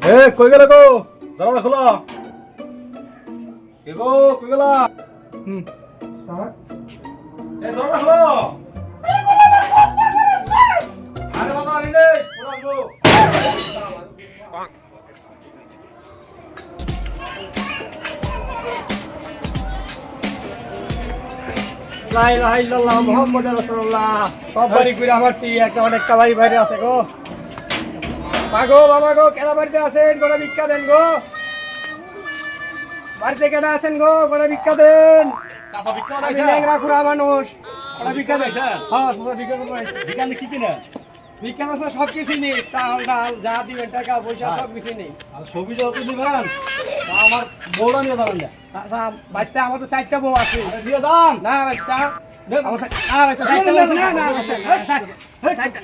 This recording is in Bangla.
এ কই গেল গো দরজা খোলো কে গো কই গেলা এ দরজা খোলো আরে বাবা আনি রে খোলো গো লা ইলাহা ইল্লাল্লাহ মুহাম্মাদুর রাসূলুল্লাহ সব বাড়ি ঘুরে আমারছি একটা অনেকটা বাড়ি বাইরে আছে গো মাগো বাবা গো কেডা বাড়িতে আছেন গোটা ভিক্ষা দেন গো বাড়িতে কেডা আছেন গো গোটা ভিক্ষা দেন চাচা বিক্রি আমি হইছে ল্যাংড়া খুড়া মানুষ গোটা ভিক্ষা দেন আইছে? হ্যাঁ গোটা ভিক্ষা করবো দোকানে কি কিনে ভিক্ষা আছে সব কিছু নেই চাল ডাল যা দিবেন টাকা পয়সা সব কিছু নেই আর ছবি যত দিবেন তা আমার বউরা নিয়ে যাবেন না আচ্ছা বাচ্চা আমার তো চারটা বউ আছে আরে দিয়ে যান না বাচ্চা আমার বাচ্চা চারটা বউ আছে। না না বাচ্চা, না, চারটা।